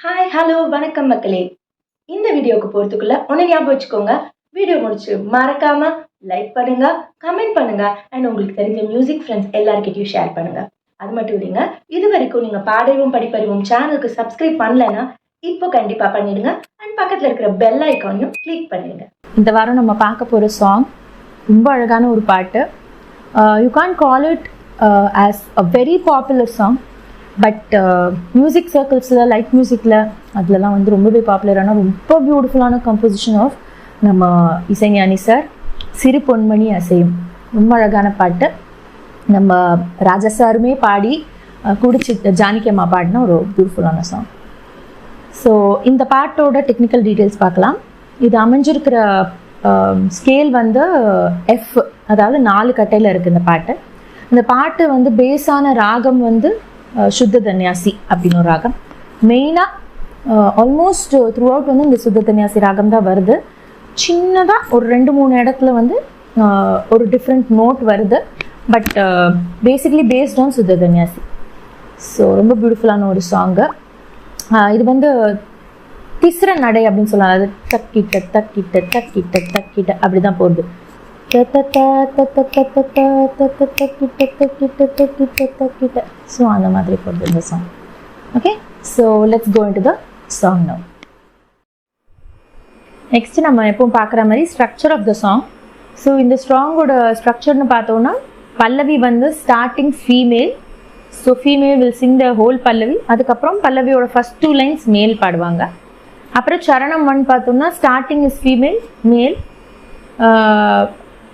Hi hello வணக்கம் மக்களே. இந்த வீடியோக்கு போறதுக்குள்ள ஒன்னு ஞாபகம் வச்சுக்கோங்க. வீடியோ முடிச்சு மறக்காம லைக் பண்ணுங்க, கமெண்ட் பண்ணுங்க அண்ட் உங்களுக்கு தெரிஞ்ச மியூசிக் ஃப்ரெண்ட்ஸ் எல்லார்கிட்டயும் ஷேர் பண்ணுங்க. அது மட்டும் இல்லைங்க, இது வரைக்கும் நீங்க பாடவும் படிப்பறிவும் சேனலுக்கு சப்ஸ்கிரைப் பண்ணலன்னா இப்போ கண்டிப்பா பண்ணிடுங்க அண்ட் பக்கத்துல இருக்கிற பெல் ஐக்கானையும் கிளிக் பண்ணிடுங்க. இந்த வாரம் நம்ம பார்க்க போகிற சாங் ரொம்ப அழகான ஒரு பாட்டு. You can call it as a very popular song, but music சர்க்கிள்ஸில் லைட் மியூசிக்கில் அதிலலாம் வந்து ரொம்பவே பாப்புலரான ரொம்ப பியூட்டிஃபுல்லான கம்போசிஷன் ஆஃப் நம்ம இசைஞானி சார். சிறு பொன்மணி அசையும், ரொம்ப அழகான பாட்டு. நம்ம ராஜா சாருமே பாடி குடிச்சி ஜானகி அம்மா பாடின ஒரு பியூட்டிஃபுல்லான சாங். ஸோ இந்த பாட்டோட டெக்னிக்கல் டீட்டெயில்ஸ் பார்க்கலாம். இது அமைஞ்சிருக்கிற ஸ்கேல் வந்து எஃப், அதாவது 4 கட்டையில் இருக்குது இந்த பாட்டு. இந்த பாட்டு வந்து பேஸான ராகம் வந்து சுத்த தன்யாசி அப்படின்னு ஒரு ராகம். மெயினாக ஆல்மோஸ்ட் த்ரூ அவுட் வந்து இந்த சுத்த தன்யாசி ராகம் தான் வருது. சின்னதாக ஒரு 2-3 இடத்துல வந்து ஒரு டிஃப்ரெண்ட் நோட் வருது, பட் பேசிக்லி பேஸ்ட் ஆன் சுத்த தன்யாசி. ஸோ ரொம்ப பியூட்டிஃபுல்லான ஒரு சாங்கு. இது வந்து திஸ்ர நடை அப்படின்னு சொல்லலாம். அது தக்கிட்ட தக்கிட்ட தக்கிட்ட தக்கிட்ட அப்படி தான் போகுது. ஸோ அந்த மாதிரி போகுது இந்த song. Okay, so let's go into the song now. Next நம்ம எப்பவும் பார்க்குற மாதிரி ஸ்ட்ரக்சர் ஆஃப் த சாங். ஸோ இந்த சாங்கோட ஸ்ட்ரக்சர்னு பார்த்தோன்னா, பல்லவி வந்து starting female. So female will sing the whole pallavi. அதுக்கப்புறம் பல்லவியோட ஃபர்ஸ்ட் 2 லைன்ஸ் மேல் பாடுவாங்க. அப்புறம் சரணம் 1 பார்த்தோம்னா ஸ்டார்டிங் இஸ் ஃபீமேல் மேல்,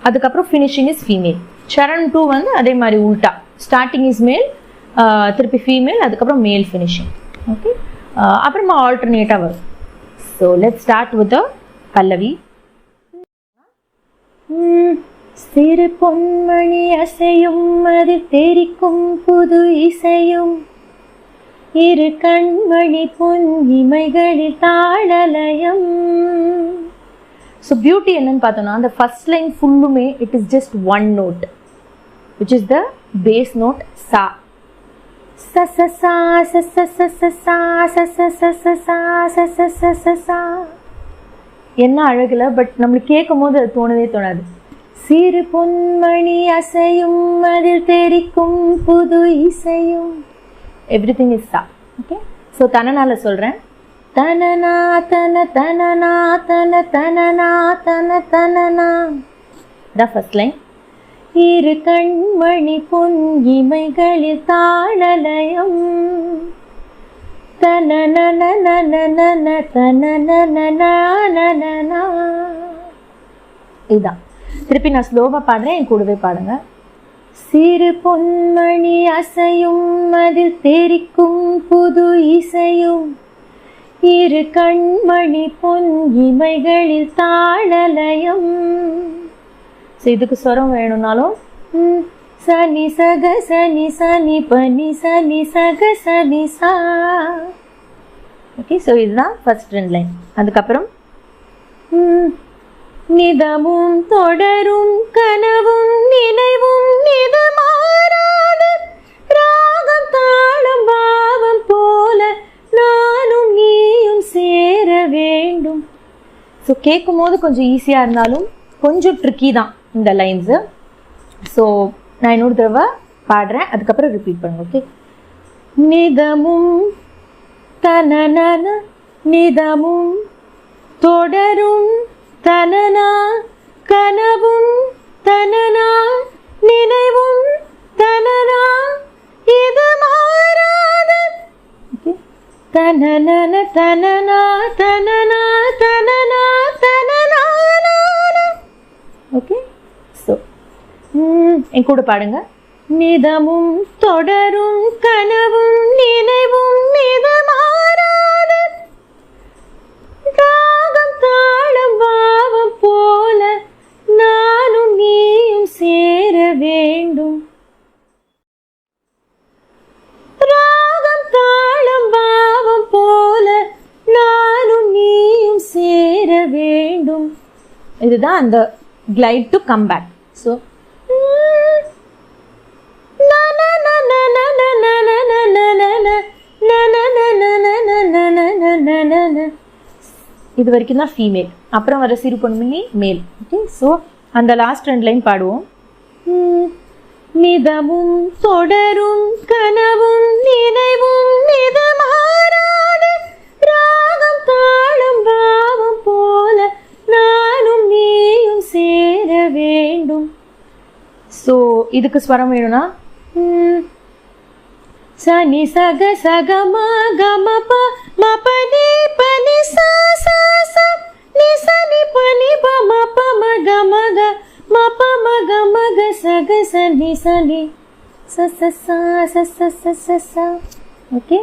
அதுக்கப்புறம் ஃபினிஷிங் இஸ் ஃபீமேல். சரண் 2 வந்து அதே மாதிரி உல்டா, ஸ்டார்டிங் இஸ் மேல், திருப்பி ஃபீமேல், அதுக்கப்புறம் மேல் ஃபினிஷிங். ஓகே, அப்புறமா ஆல்டர்னேட்டாக வரும். So let's start with the pallavi. சிறு பொன்மணி அசையும், அதில் தெரிக்கும் புது இசையும், இரு கண்மணி பொன் இமைகளில் தாளலயம். ஸோ பியூட்டி என்னன்னு பார்த்தோம்னா, அந்த ஃபர்ஸ்ட் லைன் ஃபுல்லுமே it is just 1 note, which is the base note சா. ச ச சா ச ச ச ச சா ச ச ச ச சா ச ச ச ச சா. என்ன அழகுல, பட் நம்மளுக்கு கேட்கும் போது அது தோணவே தோணாது. சிறு பொன்மணி அசையும், அதில் தெரிக்கும் புது இசையும், எவ்ரிதிங் இஸ் சா. ஓகே, ஸோ தனனால சொல்கிறேன். தனனா தன தனனா தன தனனா தன தனனா, த ஃபர்ஸ்ட் லைன். இரு கண்மணி பொன் இமைகளில் தாளலயம், தனனனனனனன தனனனனனனனா. இதுதான். திருப்பி நான் ஸ்லோவாக பாடுறேன், என் கூடவே பாடுங்க. சிறு பொன்மணி அசையும், அதில் தெரிக்கும் புது இசையும், இரு கண்மணி பொன் இமைகளில் தாளலயம். ஸோ இதுக்கு ஸ்வரம் வேணும்னாலும் சனி சக சனி சனி பனி சனி சக சனி சா. ஓகே, ஸோ இதுதான் ஃபர்ஸ்ட் 2 லைன். அதுக்கப்புறம் நிதமும் தொடரும் கனவும் நினைவும் நிதமாறாத ராகம் தாளம் பாவம் போல நானும் நீயும் சேர வேண்டும். ஸோ கேட்கும் போது கொஞ்சம் ஈஸியாக இருந்தாலும் கொஞ்சம் ட்ரிக்கி தான் இந்த லைன்ஸு. ஸோ நான் இன்னொரு தடவை பாடுறேன், அதுக்கப்புறம் ரிப்பீட் பண்ணுங்க. ஓகே, நிதமும் தனனன நிதமும் தொடரும் தனனா கனவும் தனனா நினைவும் தனனா இது மாறாத. ஓகே, தனனன தனனா தனனா தனனா தனனா. ஓகே, ஸோ என் கூட பாடுங்க. நிதமும் தொடரும் கனவும் நினைவும் இது மாறாத ராகம் தாளம் பாவம் போல நானும் நீயும் சேர வேண்டும். ராகம் தாளம் பாவம் போல நானும் நீயும் சேர வேண்டும். இதுதான் அந்த glide to come back. So na na na na na na na na na na na na na na na na இது வரைக்கும் தான் ஃபீமேல். அப்புறம் வர சிறு பொன்மணி மேல். ஓகே, ஸோ அந்த லாஸ்ட் 2 லைன் பாடுவோம். நிதமும் தொடரும் கனவும் நினைவும் நிதமாறாத ராகம் தாளம் பாவம் போல நானும் நீயும் சேர வேண்டும். ஸோ இதுக்கு ஸ்வரம் வேணும்னா சனி சக சக ம கம ப ம ப நீ ப நி சா சா சா நி ச நி ப நி ப ம ப ம க ம க ம ப ம க ம க ச க ச நி ச நி ச ச சா ச ச ச ச சா. Okay,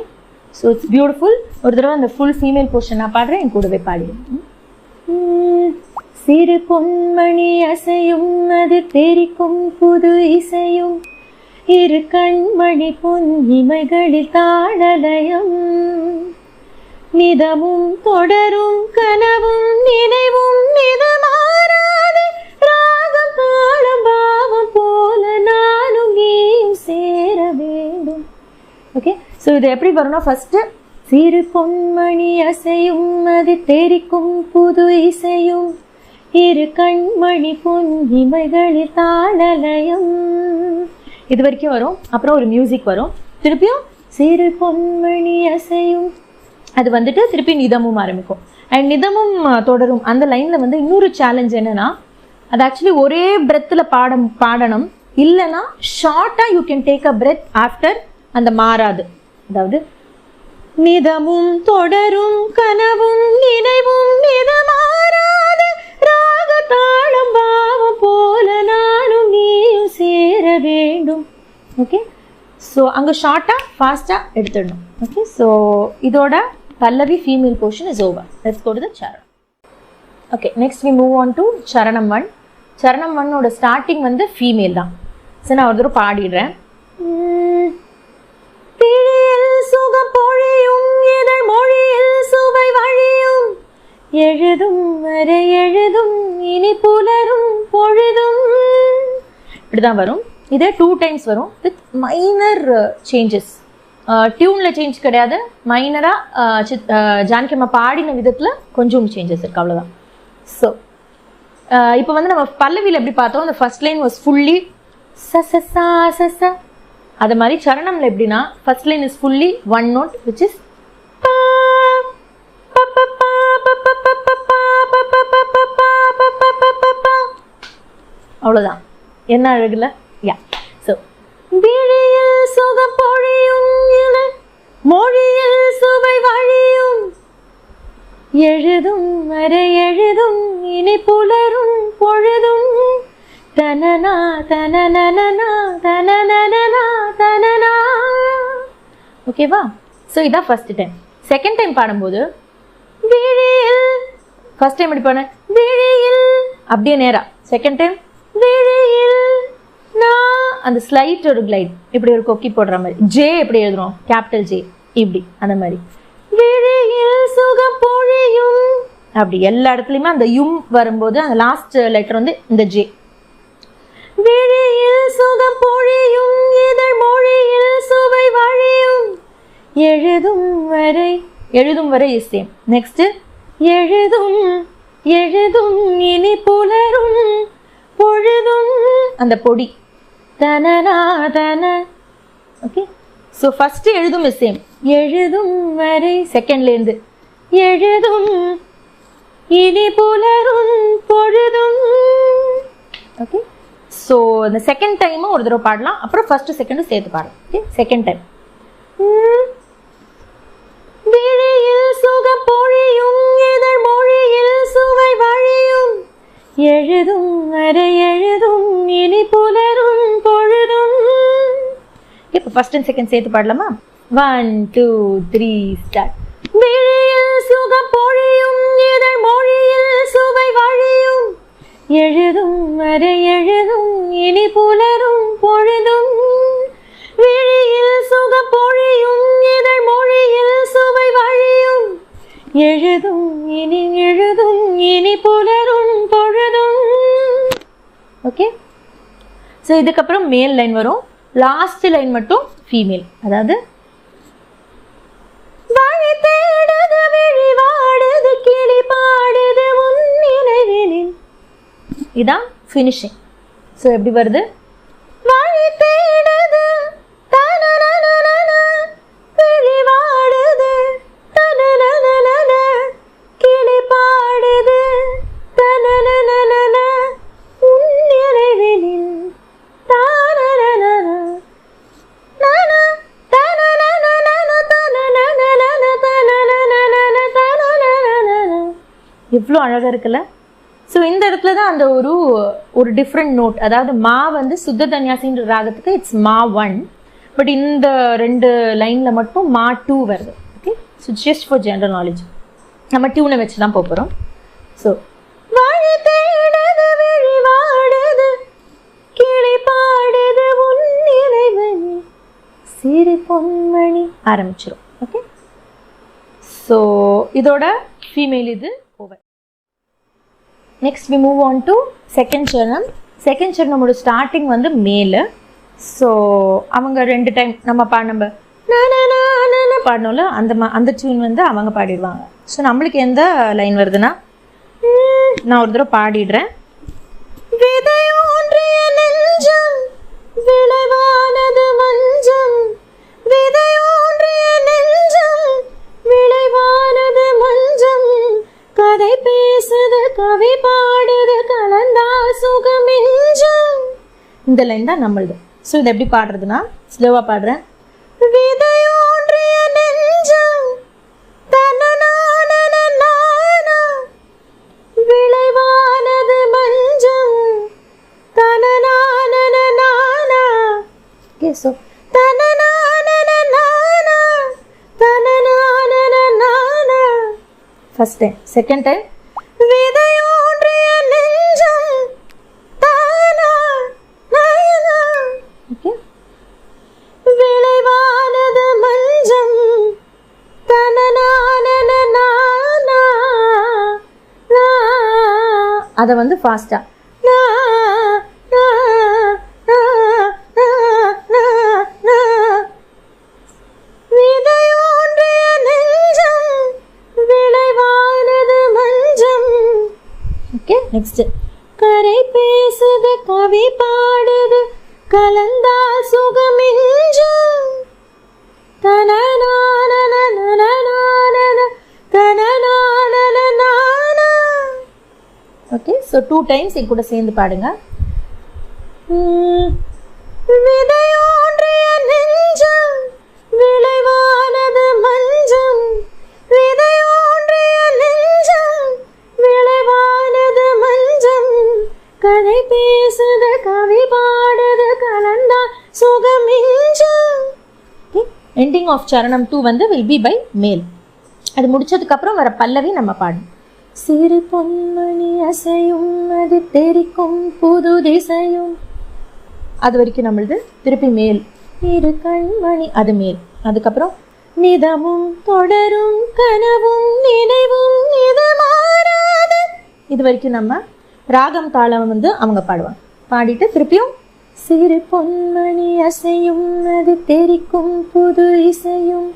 so it's beautiful. ஒரு தடவை அந்த ஃபுல் ஃபீமேல் போர்ஷன் நான் பாடுறேன், என் கூடவே பாடிடுவேன். சிறு பொன்மணி அசையும் அது தெரிக்கும் புது இசையும் இரு கண்மணி பொன் இமைகளில் தாழலயம் நிதமும் தொடரும் கனவும் நினைவும் நிதமாறாத ராகம் தாளம் பாவம் போல நானும் நீயும் சேர வேண்டும். ஓகே, ஸோ இது எப்படி வரும்னா ஃபர்ஸ்ட் சிறு பொன்மணி அசையும் அது தெரிக்கும் புது இசையும் இரு கண்மணி பொன் இமைகளில் தாளலயம், இது வரைக்கும் வரும். அப்புறம் ஒரு மியூசிக் வரும், திருப்பியும் சிறு பொன்மணி அசையும், அது வந்துட்டு திருப்பி நிதமும் ஆரம்பிக்கும். அண்ட் நிதமும் தொடரும் அந்த லைனில் வந்து இன்னொரு சேலஞ்ச் என்னன்னா, அது ஆக்சுவலி ஒரே பிரெத்தில் பாடணும், இல்லைன்னா ஷார்ட்டாக you can take a breath after அந்த மாறாது. அதாவது நிதமும் தொடரும் கனவும் நினைவும் நிதமாறாது ராக தாளம் பாவம் போல நானும் நீயும் சேர வேண்டும். ஓகே, ஸோ அங்கே ஷார்ட்டாக ஃபாஸ்ட்டாக எடுத்துடணும். ஓகே, ஸோ இதோட பல்லவி female portion is over. Let's go to the charanam. Okay, next we move on to charanam 1. சரணம் 1ஓட ஸ்டார்டிங் வந்து ஃபீமேல் தான். சரி, நான் ஒரு தடவை பாடிடுறேன். சுகம் பொழியும் இதழ் மொழியில் சுவை வழியும் எழுதும் வரை எழுதும் இனி புலரும் பொழுதும், இப்படிதான் வரும். இதே 2 times வரும் வித் மைனர் சேஞ்சஸ். டியூனில் சேஞ்ச் கிடையாது, மைனராக ஜானகி அம்மா பாடின விதத்தில் கொஞ்சம் சேஞ்சஸ் இருக்குது, அவ்வளோதான். ஸோ இப்போ வந்து நம்ம பல்லவியில் எப்படி பார்த்தோம், அந்த ஃபர்ஸ்ட் லைன் வாஸ் ஃபுல்லி ச ச சா ச ச. அது மாதிரி சரணம்ல எப்படின்னா first line is fully 1 note which is அவ்வளோதான். என்ன அழகுல. யா, ஸோ விழியில் சுகம் பொழியும் மொழியில் சுவை வழியும் எழுதும் வரை எழுதும் இனி புலரும் பொழுதும் தனனா தனனனா தனனனா தனனா. ஓகேவா? ஸோ இதான் ஃபர்ஸ்ட் டைம். செகண்ட் டைம் பாடும்போது விழியில், ஃபர்ஸ்ட் டைம் எப்படி பாடு விழியில் அப்படியே நேரா, செகண்ட் டைம் விழியில் நான் அந்த ஸ்லைட் ஒரு கிளைட், இப்படி ஒரு கொக்கி போடுற மாதிரி. ஜே எப்படி எழுதுறோம், கேபிட்டல் ஜே, இப்படி அந்த மாதிரி. விழியில் சுகம் பொழியும் அப்படி எல்லா இடத்துலையுமே அந்த யும் வரும்போது அந்த லாஸ்ட் லெட்டர் வந்து இந்த ஜே. விழியில் சுகம் பொழியும் இதழ் மொழியில் சுவை வழியும் எழுதும் வரை, எழுதும் வரை இஸ் சேம். நெக்ஸ்ட் எழுதும் எழுதும் இனி புலரும் பொழுதும் அந்த பொடி தனனா தன. ஓகே, ஸோ ஃபர்ஸ்ட் எழுதும் இஸ் சேம், எழுதும் வரை செகண்ட்லேருந்து எழுதும் இனி புலரும் பொழுதும். ஓகே, ஸோ இந்த செகண்ட் டைமும் ஒரு தடவை பாடலாம், அப்புறம் ஃபர்ஸ்ட் செகண்டும் சேர்த்து பாடலாம். Okay, second time. விழியில் சுகம் பொழியும் இதழ் மொழியில் சுவை வழியும் எழுதும் வரை எழுதும் இனி புலரும் பொழுதும். இப்போ ஃபர்ஸ்ட் அண்ட் செகண்ட் சேர்த்து பாடலாமா? 1 2 3 ஸ்டார்ட். விழியில் சுகம் பொழியும் இதழ் மொழியில் சுவை வழியும் எழுதும் வரை எழுதும் இனி புலரும் பொழுதும். விழியில் சுகம் பொழியும் இதழ் மொழியில் சுவை வழியும் எழுதும் இனி புலரும் பொழுதும். ஓகே, ஸோ இதுக்கப்புறம் மேல் லைன் வரும், லாஸ்ட் லைன் மட்டும் ஃபீமேல். அதாவது வழி தேடுது விழி வாடுது கிளி இதான் ஃபினிஷிங். ஸோ எப்படி வருது? வாழை தேடுது தனனனனன, விழி வாடுது தனனனனன, கிளி பாடுது தனனனனன, உன் நிறைவினில் தானனனன, நன தனனனனன தனனனனன தனனனனன தனனனனன. எவ்வளோ அழகாக இருக்குல்ல? ஸோ இந்த இடத்துல தான் அந்த ஒரு டிஃப்ரெண்ட் நோட், அதாவது மா வந்து சுத்த தன்யாசின்ற ராகத்துக்கு இட்ஸ் மா 1, பட் இந்த 2 லைனில் மட்டும் மா 2 வருது. Okay, so just for general knowledge நம்ம டியூனை வச்சு தான் போகிறோம். ஸோ வாழை தேடுது விழி வாடுது கிளி பாடுது உன் இறைவனி சிறு பொன்மணி ஆரம்பிச்சிடும். ஓகே, ஸோ இதோட ஃபீமேல் இது over. Next we move on to second சரணம். செகண்ட் சரணமோட ஸ்டார்டிங் வந்து மேலு. ஸோ அவங்க 2 டைம் நம்ம பாடணும்ல, அந்த டியூன் வந்து அவங்க பாடிடுவாங்க. ஸோ நம்மளுக்கு எந்த லைன் வருதுன்னா, நான் ஒரு தடவை பாடிடுறேன். விதையோன்றிய நெஞ்சம் விளைவானது மஞ்சம், விதையோன்றிய நெஞ்சம் விளைவானது மஞ்சம், கதை பேசுது கவி பாடுது கலந்தா சுகமிஞ்சம். இந்த லைன் தான் நம்மளுது. ஸோ இதை எப்படி பாடுறதுன்னா, ஸ்லோவாக பாடுறேன். விதையோன்றிய நெஞ்சம் தனனானன விளைவானது மஞ்சம் தனனானன நானா. ஓகே, ஸோ தனனானன நானா தனனானன நானா. First time. Second time. விதையோன்றிய நெஞ்சம் தானா நானா. ஓகே, விளைவானது மஞ்சம் தனனானன நானா. அதை வந்து ஃபாஸ்டா விதையோன்றிய நெஞ்சம் விளைவானது மஞ்சம். Okay, next. கரை பேசுது கவி பாடுது கலந்தா சுகமிஞ்சம் தனனானன. ஓகே, ஸோ 2 டைம்ஸ் என் கூட சேர்ந்து பாடுங்க. விதையோன்றிய நெஞ்சம் விளைவானது மஞ்சம், விதையோன்றிய நெஞ்சம் விளைவானது மஞ்சம், கதை பேசுது கவி பாடுது கலந்தா சுகமிஞ்சம். எண்டிங் ஆஃப் சரணம் 2 வந்து வில் பி பை மேல். அது முடிச்சதுக்கப்புறம் வர பல்லவி நம்ம பாடணும். சிறு பொன்மணி அசையும் அது தெரிக்கும் புது திசையும், அது வரைக்கும் நம்மளது. திருப்பி மேல். இரு கண்மணி, அது மேல். அதுக்கப்புறம் நிதமும் தொடரும் கனவும் நினைவும் இது மாறாது, இது வரைக்கும் நம்ம ராகம் தாளம் வந்து அவங்க பாடுவாங்க. பாடிட்டு திருப்பியும் சிறு பொன்மணி அசையும் அது தெரிக்கும் புது இசையும்,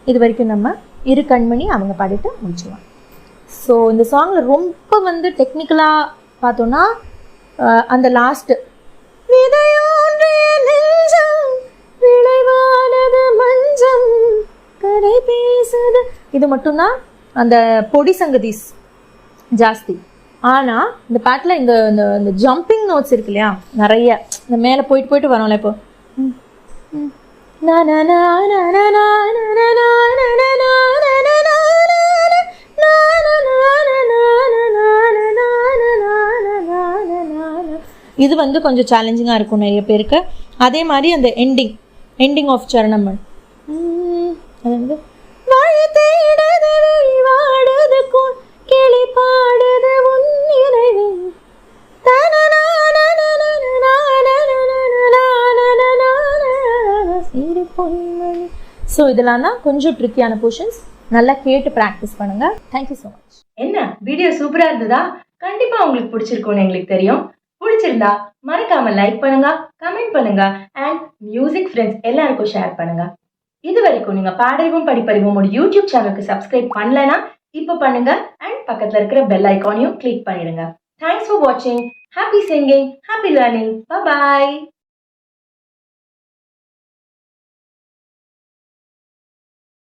இது வரைக்கும் நம்ம இரு கண்மணி அவங்க பாடிட்டு முடிச்சுவாங்க. ஸோ இந்த சாங்கில் ரொம்ப வந்து டெக்னிக்கலாக பார்த்தோன்னா அந்த லாஸ்ட்டு விதையோன்றிய நெஞ்சம் விளைவானது மஞ்சம் கரை பேசுது, இது மட்டும்தான் அந்த பொடி சங்கதிஸ் ஜாஸ்தி. ஆனால் இந்த பாட்டில் இந்த இந்த ஜம்பிங் நோட்ஸ் இருக்கு இல்லையா, நிறைய இந்த மேலே போயிட்டு போயிட்டு வரோம்ல. இப்போ இது வந்து கொஞ்சம் சேலஞ்சிங்காக இருக்கும் நிறைய பேருக்கு. அதே மாதிரி அந்த எண்டிங் ஆஃப் சரணம் அது வந்து கிளி பாடுது உன் இறைவி. ஸோ இதெல்லாம் தான் கொஞ்சம் ட்ரிக்கியான போர்ஷன்ஸ். நல்லா கேட்டு ப்ராக்டிஸ் பண்ணுங்க. Thank you so much. என்ன வீடியோ சூப்பரா இருந்ததா? கண்டிப்பா உங்களுக்கு பிடிச்சிருக்கும்னு எங்களுக்கு தெரியும். பிடிச்சிருந்தா மறக்காம லைக் பண்ணுங்க, கமெண்ட் பண்ணுங்க அண்ட் மியூசிக் ஃப்ரெண்ட்ஸ் எல்லாருக்கும் ஷேர் பண்ணுங்க. இது வரைக்கும் நீங்க பாடறிவும் படிப்பறிவும் ஒரு யூடியூப் சேனலுக்கு சப்ஸ்கிரைப் பண்ணலனா இப்போ பண்ணுங்க அண்ட் பக்கத்துல இருக்கிற பெல் ஐகானையும் கிளிக் பண்ணிடுங்க. Thanks for watching. Happy singing, happy learning. Bye bye.